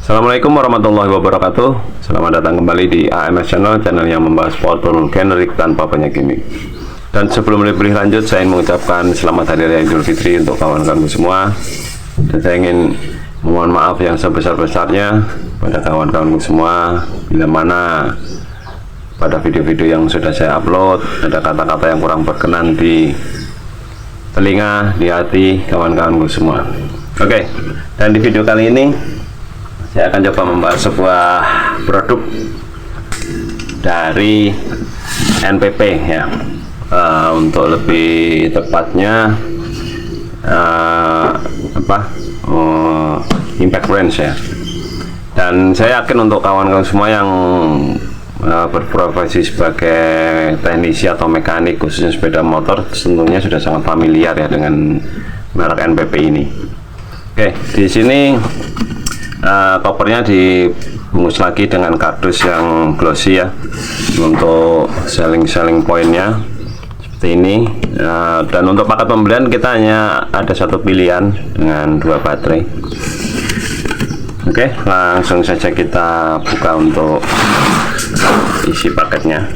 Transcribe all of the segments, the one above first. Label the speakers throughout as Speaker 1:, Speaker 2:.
Speaker 1: Assalamualaikum warahmatullahi wabarakatuh. Selamat datang kembali di AMS channel yang membahas portal generik tanpa banyak gimmick. Dan sebelum lebih lanjut, saya ingin mengucapkan selamat Hari Raya Idul Fitri untuk kawan-kawanku semua. Dan saya ingin mohon maaf yang sebesar-besarnya pada kawan-kawanku semua bila mana pada video-video yang sudah saya upload ada kata-kata yang kurang berkenan di telinga, di hati kawan-kawanku semua. Oke, dan di video kali ini saya akan coba membahas sebuah produk dari NPP ya. Untuk lebih tepatnya impact range ya. Dan saya yakin untuk kawan-kawan semua yang berprofesi sebagai teknisi atau mekanik khususnya sepeda motor tentunya sudah sangat familiar ya dengan merek NPP ini. Oke, di sini kopernya dibungkus lagi dengan kardus yang glossy ya, untuk selling pointnya seperti ini. Dan untuk paket pembelian kita hanya ada satu pilihan dengan 2 baterai. Oke, langsung saja kita buka untuk isi paketnya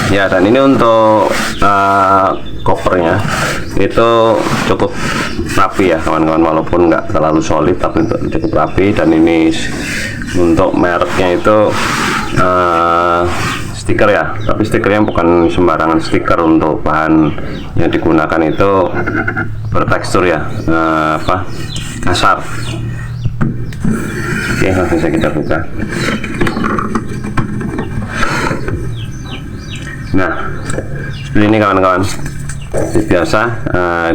Speaker 1: ya. Dan ini untuk covernya itu cukup rapi ya kawan-kawan, walaupun nggak terlalu solid tapi cukup rapi. Dan ini untuk mereknya itu stiker ya, tapi stikernya bukan sembarangan stiker. Untuk bahan yang digunakan itu bertekstur ya, kasar. Oke, langsung saja kita buka. Nah, seperti ini kawan-kawan. Seperti biasa,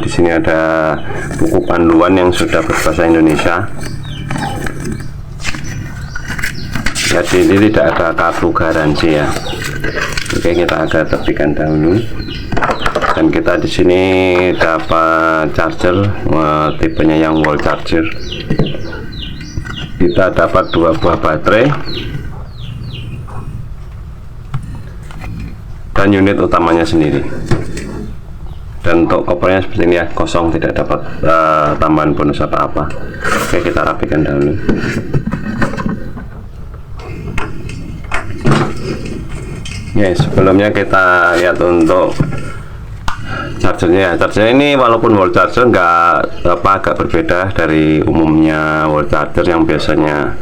Speaker 1: di sini ada buku panduan yang sudah berbahasa Indonesia. Jadi ini tidak ada kartu garansi ya. Oke, kita agak tepikan dahulu. Dan kita di sini dapat charger, tipenya yang wall charger. Kita dapat 2 buah baterai dan unit utamanya sendiri. Dan untuk kopernya seperti ini ya, kosong, tidak dapat tambahan bonus apa-apa. Oke, kita rapikan dahulu. Ya, sebelumnya kita lihat untuk chargernya. Charger ini walaupun wall charger agak berbeda dari umumnya wall charger yang biasanya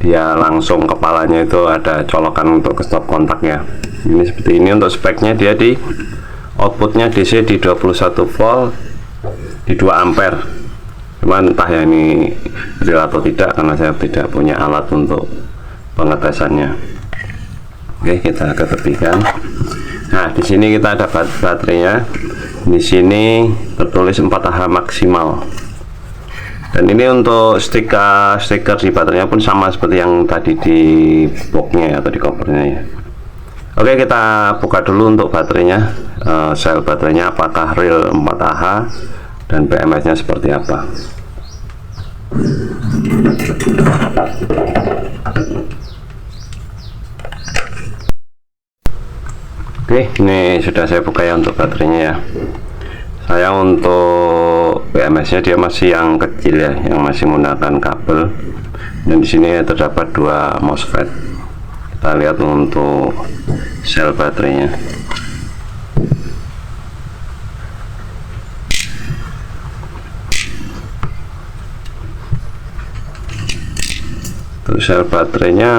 Speaker 1: dia langsung kepalanya itu ada colokan untuk ke stop kontak ya. Ini seperti ini. Untuk speknya dia di outputnya DC di 21 volt di 2 ampere. Cuman entah ya ini real atau tidak karena saya tidak punya alat untuk pengetesannya. Oke, kita ketepikan. Nah, di sini kita dapat baterainya. Di sini tertulis 4Ah maksimal. Dan ini untuk stiker di baterainya pun sama seperti yang tadi di boxnya atau di covernya ya. Oke, kita buka dulu untuk baterainya, sel baterainya apakah real 4Ah dan BMS nya seperti apa. Oke, ini sudah saya buka ya untuk baterainya ya. Saya untuk BMS nya dia masih yang kecil ya, yang masih menggunakan kabel. Dan di sini terdapat 2 MOSFET. Kita lihat untuk sel baterainya. Untuk sel baterainya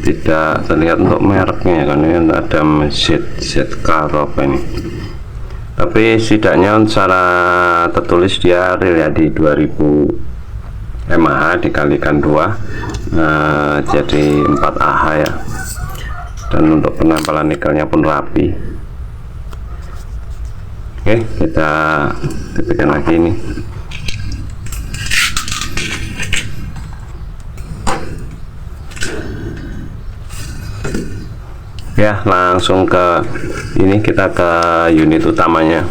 Speaker 1: tidak terlihat untuk mereknya ya, karena ini ada ZK atau apa ini. Tapi setidaknya secara tertulis dia real ya di 2000 mAh dikalikan 2, jadi 4Ah ya. Dan untuk penempelan nikelnya pun rapi. Oke, kita tepikan lagi ini. Ya, langsung ke ini, kita ke unit utamanya.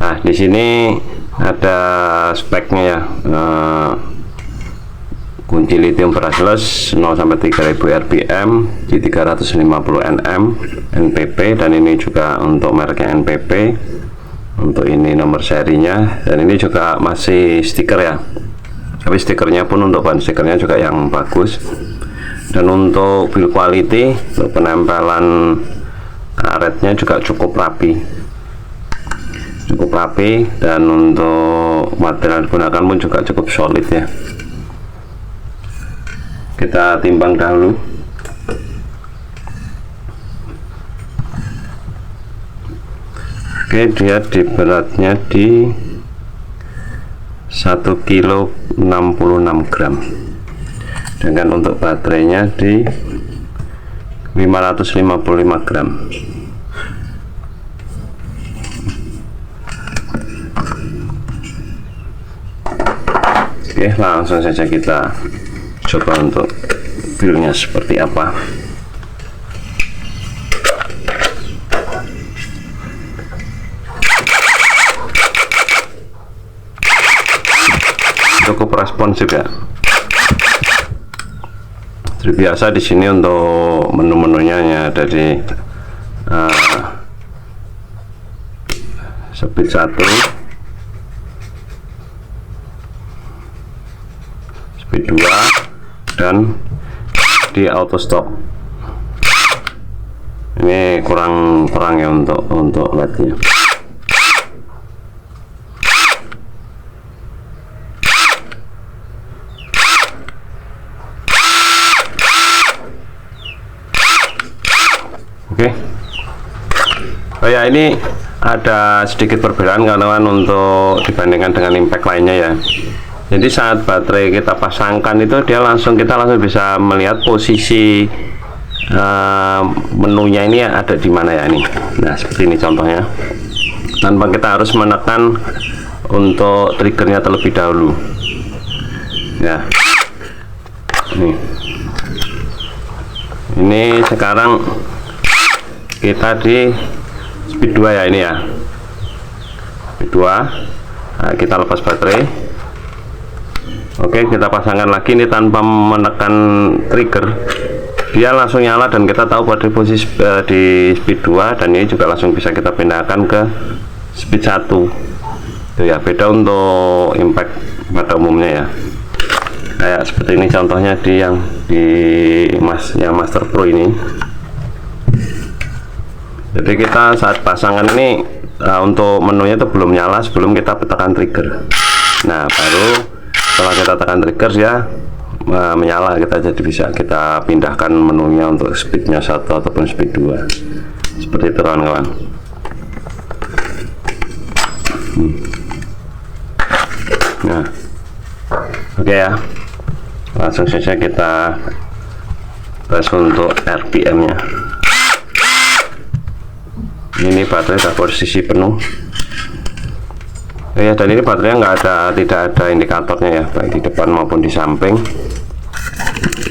Speaker 1: Nah, di sini ada speknya ya. Kunci lithium brushless 0 sampai 3000 rpm di 350 Nm NPP. Dan ini juga untuk mereknya NPP. Untuk ini nomor serinya, dan ini juga masih stiker ya. Tapi stikernya pun untuk bahan stikernya juga yang bagus. Dan untuk build quality, untuk penempelan karetnya juga cukup rapi, dan untuk material digunakan pun juga cukup solid ya. Kita timbang dahulu. Oke, dia di beratnya di 1 kilo 66 gram, dengan untuk baterainya di 555 gram. Oke, langsung saja kita coba untuk build-nya seperti apa. Cukup responsif ya. Seperti biasa di sini untuk menu-menunya ya dari speed 1, speed 2, dan di auto stop. Ini kurang ya untuk LED-nya. Oke. Oh ya, ini ada sedikit perbedaan kawan-kawan untuk dibandingkan dengan impact lainnya ya. Jadi saat baterai kita pasangkan itu kita langsung bisa melihat posisi menunya ini ada di mana ya ini. Nah, seperti ini contohnya. Tanpa kita harus menekan untuk triggernya terlebih dahulu. Ya. Ini sekarang kita di speed 2 ya, ini ya, speed 2. Nah, kita lepas baterai. Oke, kita pasangkan lagi ini tanpa menekan trigger, dia langsung nyala dan kita tahu pada posisi di speed 2, dan ini juga langsung bisa kita pindahkan ke speed 1. Itu ya, beda untuk impact pada umumnya ya. Kayak seperti ini contohnya yang Master Pro ini. Jadi kita saat pasangan ini untuk menunya itu belum nyala sebelum kita tekan trigger. Nah, baru setelah kita tekan trigger ya menyala, kita jadi bisa kita pindahkan menunya untuk speednya 1 ataupun speed 2. Seperti itu kawan-kawan. Nah, oke ya, langsung saja kita bahas untuk RPM-nya. Ini baterai sudah posisi penuh ya, dan ini baterainya tidak ada indikatornya ya, baik di depan maupun di samping.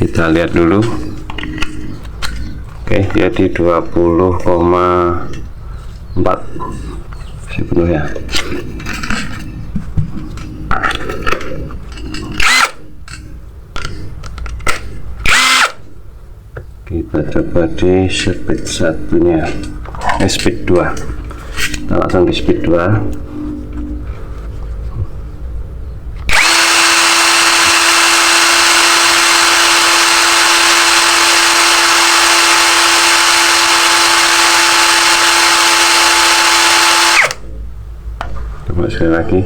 Speaker 1: Kita lihat dulu. Oke, dia di 20,4 masih penuh ya. Kita coba di speed 1-nya, speed 2. Kita langsung di speed 2. Coba sekali lagi.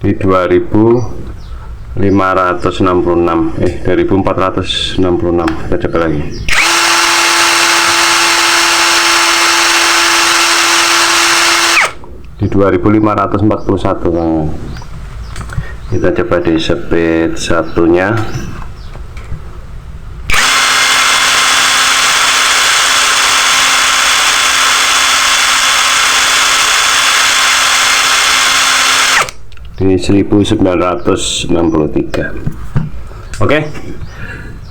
Speaker 1: Di 2566, 2466. Kita coba lagi. Di 2541. Kita coba di speed 1-nya. Di 1963. Oke,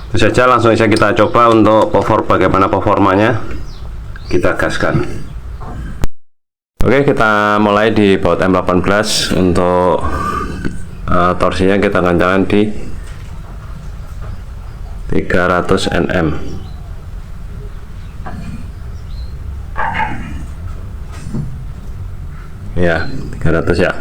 Speaker 1: itu saja, langsung saja kita coba untuk bagaimana performanya. Kita gaskan. Oke, kita mulai di baut M18. Untuk torsinya kita kencangkan di 300 Nm. Ya, 300 ya.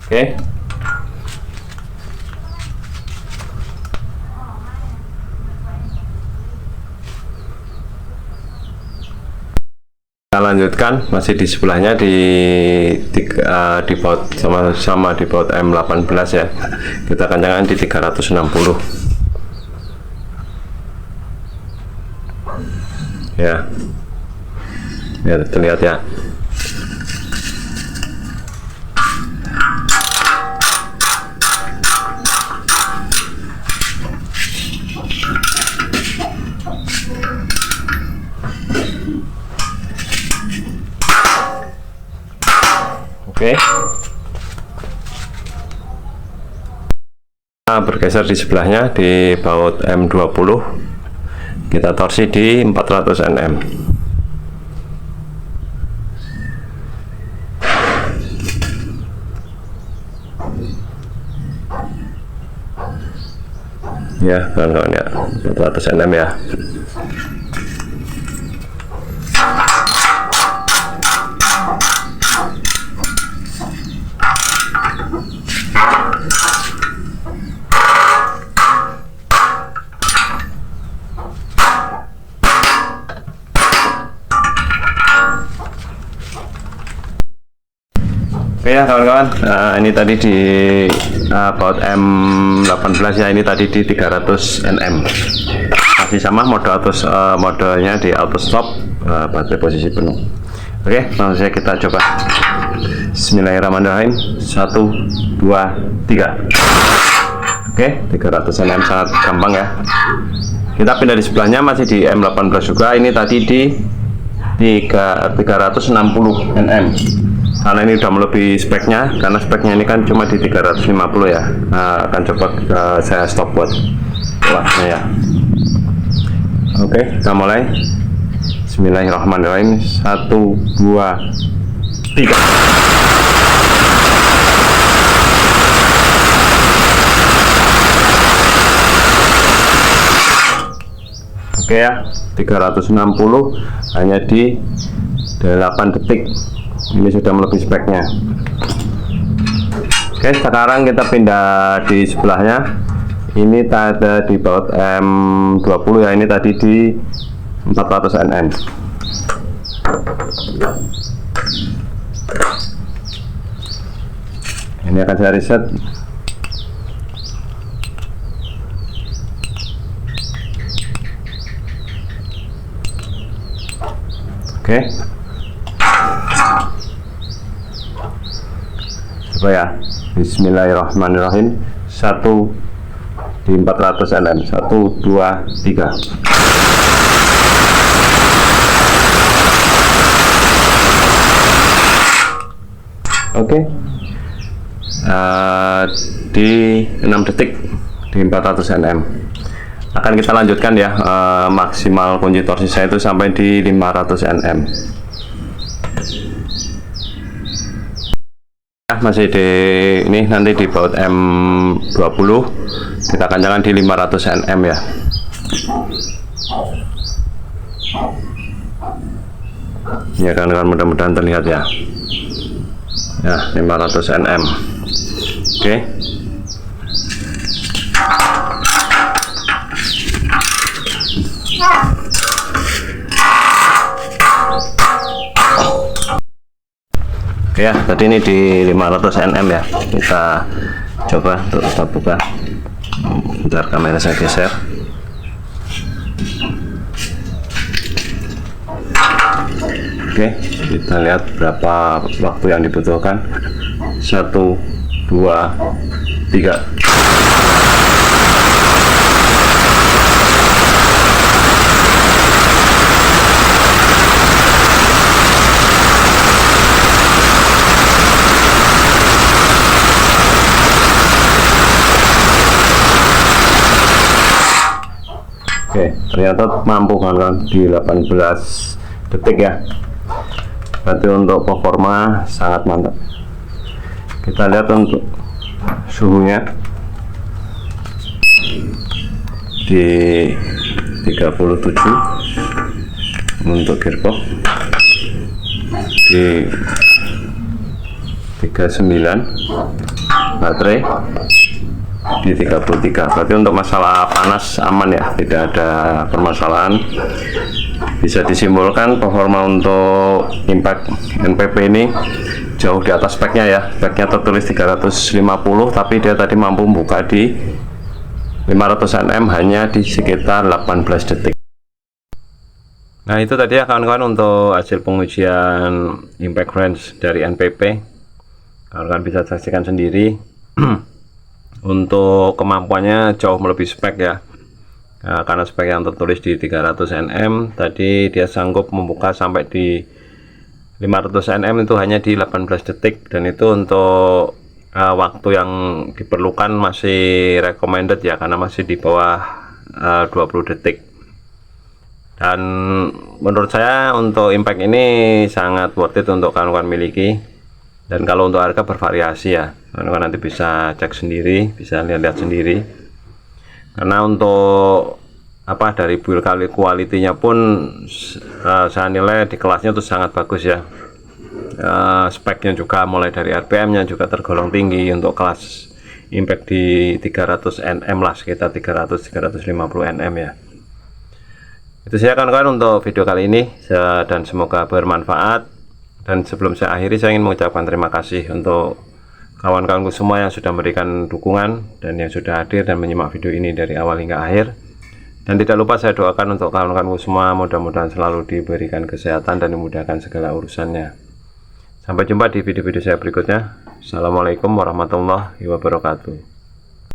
Speaker 1: Oke. Kita lanjutkan, masih di sebelahnya di baut sama di baut M18 ya. Kita kencangkan di 360. Ya. Ya, terlihat ya. Oke. Nah, bergeser di sebelahnya di baut M20, kita torsi di 400 Nm. Ya, kawan-kawan ya, 400 Nm ya. Oke ya kawan-kawan, ini tadi di baut M18 ya, ini tadi di 300 Nm. Masih sama modenya di auto stop, baterai posisi penuh. Oke, langsung saja kita coba. Bismillahirrahmanirrahim. 1, 2, 3. Oke, 300 Nm sangat gampang ya. Kita pindah di sebelahnya, masih di M18 juga. Ini tadi di 360 Nm. Karena ini udah melebihi speknya, karena speknya ini kan cuma di 350 ya. Akan coba saya stop buat kelasnya ya. Oke, kita mulai. Bismillahirrahmanirrahim. 1, 2, 3. Oke ya, 360 hanya di 8 detik. Ini sudah melebihi speknya. Oke, sekarang kita pindah di sebelahnya. Ini ada di baut M20 ya, ini tadi di 400 Nm. Ini akan saya reset. Oke. Coba ya. Bismillahirrahmanirrahim. 1 di 400 Nm. 1, 2, 3. Oke. Di 6 detik di 400 Nm. Akan kita lanjutkan ya, maksimal kunci torsi saya itu sampai di 500 Nm. Masih di ini, nanti di baut M20 kita kencangkan di 500 Nm ya. Ya kan, mudah-mudahan terlihat ya. Ya, 500 Nm. Oke. Oke ya, tadi ini di 500 Nm ya. Kita coba untuk kita buka. Bentar, kamera saya geser. Oke, kita lihat berapa waktu yang dibutuhkan. 1, 2, 3. Oke, ternyata mampu kan di 18 detik ya. Berarti untuk performa sangat mantap. Kita lihat untuk suhunya di 37, untuk gearbox di 39, baterai di 33. Berarti untuk masalah panas aman ya, tidak ada permasalahan. Bisa disimpulkan performa untuk impact NPP ini jauh di atas speknya ya. Speknya tertulis 350, tapi dia tadi mampu membuka di 500 Nm hanya di sekitar 18 detik. Nah, itu tadi ya kawan-kawan untuk hasil pengujian impact range dari NPP. Kawan-kawan bisa saksikan sendiri. Untuk kemampuannya jauh melebihi spek ya. Nah, karena spek yang tertulis di 300 Nm, tadi dia sanggup membuka sampai di 500 Nm itu hanya di 18 detik, dan itu untuk waktu yang diperlukan masih recommended ya, karena masih di bawah 20 detik. Dan menurut saya untuk impact ini sangat worth it untuk kawan-kawan miliki. Dan kalau untuk harga bervariasi ya, kawan-kawan nanti bisa cek sendiri, bisa lihat-lihat sendiri. Karena untuk dari build quality-nya pun saya nilai di kelasnya itu sangat bagus ya. Speknya juga mulai dari RPM-nya juga tergolong tinggi untuk kelas impact di 300 Nm lah, sekitar 300-350 Nm ya. Itu saja kawan-kawan untuk video kali ini, dan semoga bermanfaat. Dan sebelum saya akhiri, saya ingin mengucapkan terima kasih untuk kawan-kawanku semua yang sudah memberikan dukungan dan yang sudah hadir dan menyimak video ini dari awal hingga akhir. Dan tidak lupa saya doakan untuk kawan-kawanku semua, mudah-mudahan selalu diberikan kesehatan dan dimudahkan segala urusannya. Sampai jumpa di video-video saya berikutnya. Assalamualaikum warahmatullahi wabarakatuh.